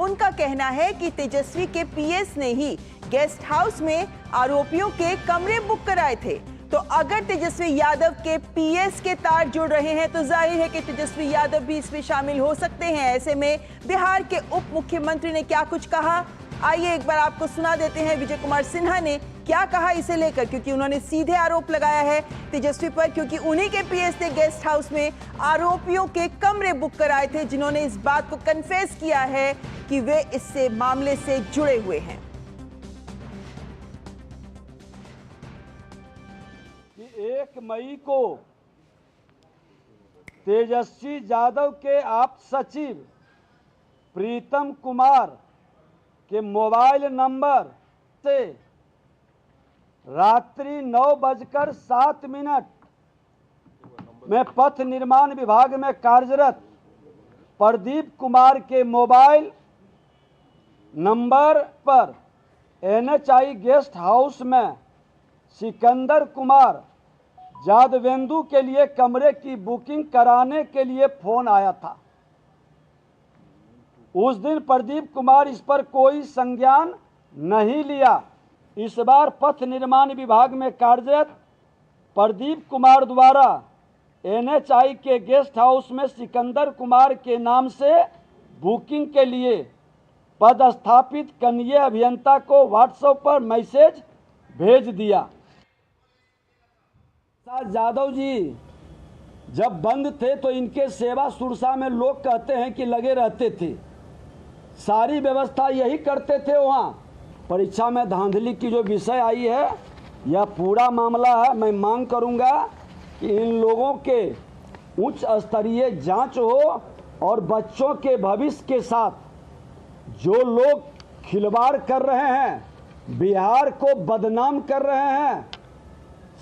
उनका कहना है कि तेजस्वी के पीएस ने ही गेस्ट हाउस में आरोपियों के कमरे बुक कराए थे। तो अगर तेजस्वी यादव के पीएस के तार जुड़ रहे हैं तो जाहिर है कि तेजस्वी यादव भी इसमें शामिल हो सकते हैं। ऐसे में बिहार के उप मुख्यमंत्री ने क्या कुछ कहा, आइए एक बार आपको सुना देते हैं विजय कुमार सिन्हा ने क्या कहा इसे लेकर, क्योंकि उन्होंने सीधे आरोप लगाया है तेजस्वी पर, क्योंकि उन्हीं के पीएस ने गेस्ट हाउस में आरोपियों के कमरे बुक कराए थे, जिन्होंने इस बात को कन्फेस किया है कि वे इससे मामले से जुड़े हुए हैं। 1 मई को तेजस्वी यादव के आप सचिव प्रीतम कुमार के मोबाइल नंबर से रात्रि 9:07 में पथ निर्माण विभाग में कार्यरत प्रदीप कुमार के मोबाइल नंबर पर NHI गेस्ट हाउस में सिकंदर कुमार यादवेंदु के लिए कमरे की बुकिंग कराने के लिए फोन आया था। उस दिन प्रदीप कुमार इस पर कोई संज्ञान नहीं लिया। इस बार पथ निर्माण विभाग में कार्यरत प्रदीप कुमार द्वारा NHI के गेस्ट हाउस में सिकंदर कुमार के नाम से बुकिंग के लिए पदस्थापित कनीय अभियंता को व्हाट्सएप पर मैसेज भेज दिया। यादव जी जब बंद थे तो इनके सेवा सुरसा में लोग कहते हैं कि लगे रहते थे, सारी व्यवस्था यही करते थे। वहाँ परीक्षा में धांधली की जो विषय आई है, यह पूरा मामला है। मैं मांग करूँगा कि इन लोगों के उच्च स्तरीय जांच हो और बच्चों के भविष्य के साथ जो लोग खिलवाड़ कर रहे हैं, बिहार को बदनाम कर रहे हैं,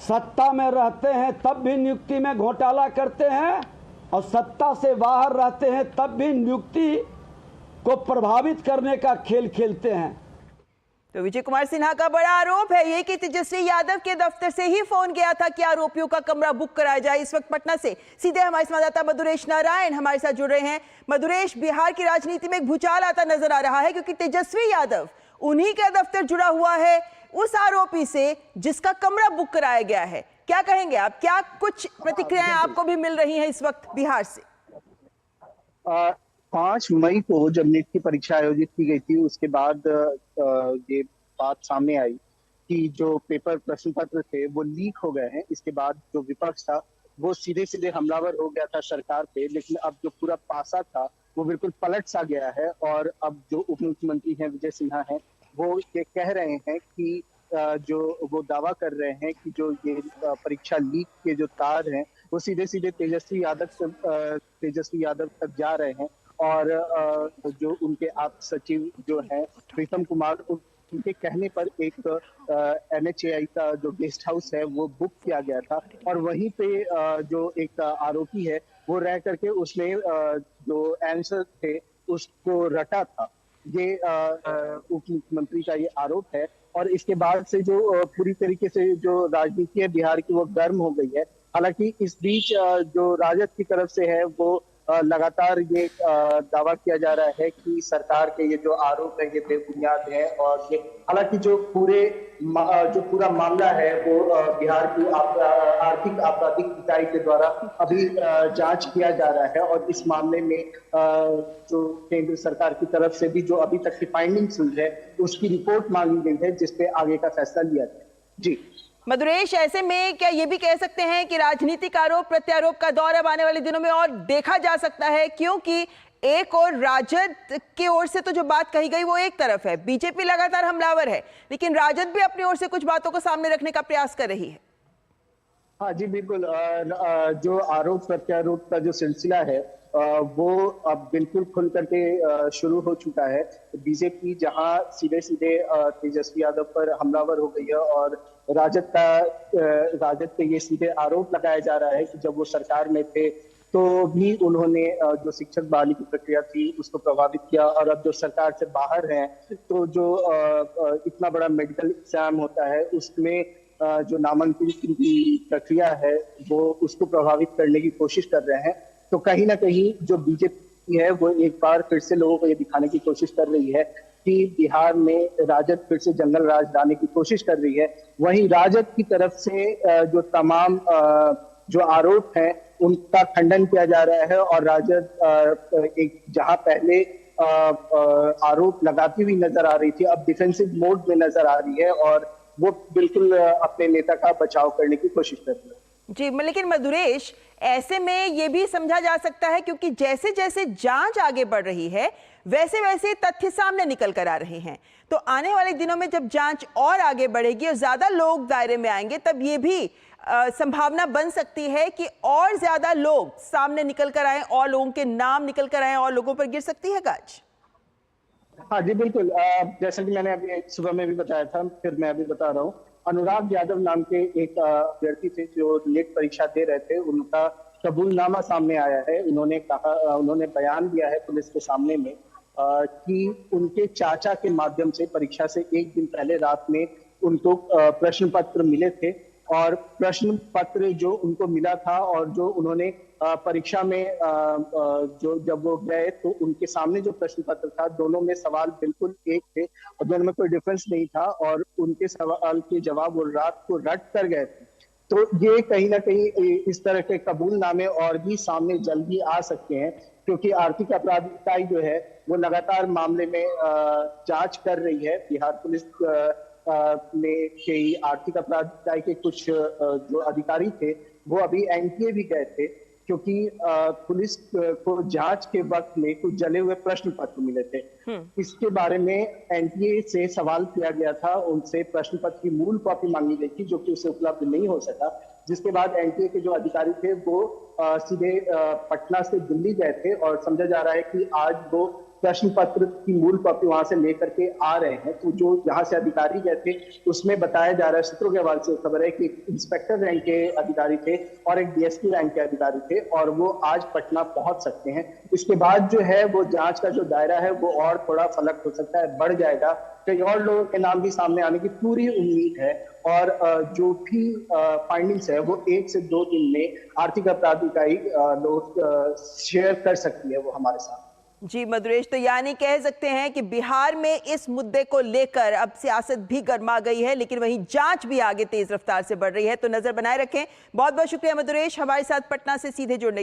सत्ता में रहते हैं तब भी नियुक्ति में घोटाला करते हैं और सत्ता से बाहर रहते हैं तब भी नियुक्ति को प्रभावित करने का खेल खेलते हैं। तो विजय कुमार सिन्हा का बड़ा आरोप है ये कि तेजस्वी यादव के दफ्तर से ही फोन गया था कि आरोपियों का कमरा बुक कराया जाए। इस वक्त पटना से सीधे हमारे संवाददाता मधुरेश नारायण हमारे साथ जुड़ रहे हैं। मधुरेश, बिहार की राजनीति में एक भूचाल आता नजर आ रहा है, क्योंकि तेजस्वी यादव उन्हीं का दफ्तर जुड़ा हुआ है उस आरोपी से जिसका कमरा बुक कराया गया है। क्या कहेंगे आप, क्या कुछ प्रतिक्रियाएं आपको भी मिल रही हैं इस वक्त बिहार से? 5 मई को जब नीट की परीक्षा आयोजित की गई थी, उसके बाद ये बात सामने आई कि जो पेपर प्रश्न पत्र थे वो लीक हो गए हैं। इसके बाद जो विपक्ष था वो सीधे सीधे हमलावर हो गया था सरकार पे, लेकिन अब जो पूरा पासा था वो बिल्कुल पलट सा गया है। और अब जो उप मुख्यमंत्री हैं विजय सिन्हा हैं, वो ये कह रहे हैं कि जो वो दावा कर रहे हैं कि जो ये परीक्षा लीक के जो तार हैं वो सीधे सीधे तेजस्वी यादव तक जा रहे हैं। और जो उनके आप सचिव जो हैं प्रीतम कुमार, उनके कहने पर एक NHAI का जो गेस्ट हाउस है वो बुक किया गया था और वहीं पे जो एक आरोपी है वो रह करके उसने जो आंसर थे उसको रटा था। ये उप मुख्यमंत्री का ये आरोप है। और इसके बाद से जो पूरी तरीके से जो राजनीति है बिहार की वो गर्म हो गई है। हालांकि इस बीच जो राजद की तरफ से है वो लगातार ये दावा किया जा रहा है कि सरकार के ये जो आरोप है ये बेबुनियाद है। और ये हालांकि जो पूरा मामला है वो बिहार की आर्थिक आपराधिक इकाई के द्वारा अभी जांच किया जा रहा है। और इस मामले में जो केंद्र सरकार की तरफ से भी जो अभी तक की फाइंडिंग्स हुई है उसकी रिपोर्ट मांगी गई है, जिसपे आगे का फैसला लिया जाए। जी मधुरेश, ऐसे में क्या ये भी कह सकते हैं कि राजनीतिक आरोप प्रत्यारोप का दौर अब आने वाले दिनों में और देखा जा सकता है, क्योंकि एक और राजद की ओर से तो जो बात कही गई वो एक तरफ है, बीजेपी लगातार हमलावर है, लेकिन राजद भी अपनी ओर से कुछ बातों को सामने रखने का प्रयास कर रही है। हाँ जी बिल्कुल। जो आरोप प्रत्यारोप का जो सिलसिला है वो अब बिल्कुल खुल करके शुरू हो चुका है। बीजेपी जहां सीधे सीधे तेजस्वी यादव पर हमलावर हो गई है और राजद पे ये सीधे आरोप लगाया जा रहा है कि जब वो सरकार में थे तो भी उन्होंने जो शिक्षक बहाली की प्रक्रिया थी उसको प्रभावित किया। और अब जो सरकार से बाहर हैं तो जो इतना बड़ा मेडिकल एग्जाम होता है उसमें जो नामांकन की प्रक्रिया है वो उसको प्रभावित करने की कोशिश कर रहे हैं। तो कहीं ना कहीं जो बीजेपी की है वो एक बार फिर से लोगों को ये दिखाने की कोशिश कर रही है कि बिहार में राजद फिर से जंगल राज लाने की कोशिश कर रही है। वहीं राजद की तरफ से जो तमाम जो आरोप हैं उनका खंडन किया जा रहा है और राजद एक जहां पहले आरोप लगाती हुई नजर आ रही थी, अब डिफेंसिव मोड में नजर आ रही है और वो बिल्कुल अपने नेता का बचाव करने की कोशिश कर रही है। जी, लेकिन मधुरेश, ऐसे में ये भी समझा जा सकता है क्योंकि जैसे जैसे जांच आगे बढ़ रही है वैसे वैसे तथ्य सामने निकल कर आ रहे हैं, तो आने वाले दिनों में जब जांच और आगे बढ़ेगी और ज्यादा लोग दायरे में आएंगे तब ये भी संभावना बन सकती है कि और ज्यादा लोग सामने निकल कर आए और लोगों के नाम निकल कर आए और लोगों पर गिर सकती है गाज। हाँ जी बिल्कुल, जैसा कि मैंने अभी सुबह में भी बताया था, फिर मैं अभी बता रहा हूँ। अनुराग यादव नाम के एक अभ्यर्थी थे जो नीट परीक्षा दे रहे थे, उनका कबूलनामा सामने आया है। उन्होंने बयान दिया है पुलिस के सामने में कि उनके चाचा के माध्यम से परीक्षा से एक दिन पहले रात में उनको प्रश्न पत्र मिले थे और प्रश्न पत्र जो उनको मिला था और जो उन्होंने परीक्षा में जो जब वो गए तो उनके सामने जो प्रश्न पत्र था दोनों में सवाल बिल्कुल एक थे और दोनों में कोई डिफरेंस नहीं था और उनके सवाल के जवाब वो रात को रट कर गए थे। तो ये कहीं ना कहीं इस तरह के कबूलनामे और भी सामने जल्दी आ सकते हैं क्योंकि आर्थिक अपराध इकाई जो है वो लगातार मामले में जांच कर रही है। बिहार पुलिस में के आर्थिक अपराध इकाई के कुछ जो अधिकारी थे वो अभी एनटीए भी गए थे क्योंकि पुलिस को जांच के वक्त में कुछ जले हुए प्रश्न पत्र मिले थे। इसके बारे में एनटीए से सवाल किया गया था, उनसे प्रश्न पत्र की मूल कॉपी मांगी गई थी जो कि उसे उपलब्ध नहीं हो सका, जिसके बाद एनटीए के जो अधिकारी थे वो सीधे पटना से दिल्ली गए थे और समझा जा रहा है कि आज वो प्रश्न पत्र की मूल कॉपी वहां से लेकर के आ रहे हैं। तो जो यहाँ से अधिकारी गए थे उसमें बताया जा रहा है, सूत्रों के हवाले से खबर है कि इंस्पेक्टर रैंक के अधिकारी थे और एक डीएसपी रैंक के अधिकारी थे और वो आज पटना पहुंच सकते हैं। इसके बाद जो है वो जांच का जो दायरा है वो और थोड़ा फलक हो सकता है, बढ़ जाएगा। कई और लोगों के नाम भी सामने आने की पूरी उम्मीद है और जो भी फाइंडिंग्स है वो 1 से 2 दिन में आर्थिक अपराध इकाई लोग शेयर कर सकती है वो हमारे साथ। जी मधुरेश, तो यानी कह सकते हैं कि बिहार में इस मुद्दे को लेकर अब सियासत भी गर्मा गई है, लेकिन वहीं जांच भी आगे तेज रफ्तार से बढ़ रही है। तो नजर बनाए रखें। बहुत बहुत शुक्रिया मधुरेश, हमारे साथ पटना से सीधे जुड़ने के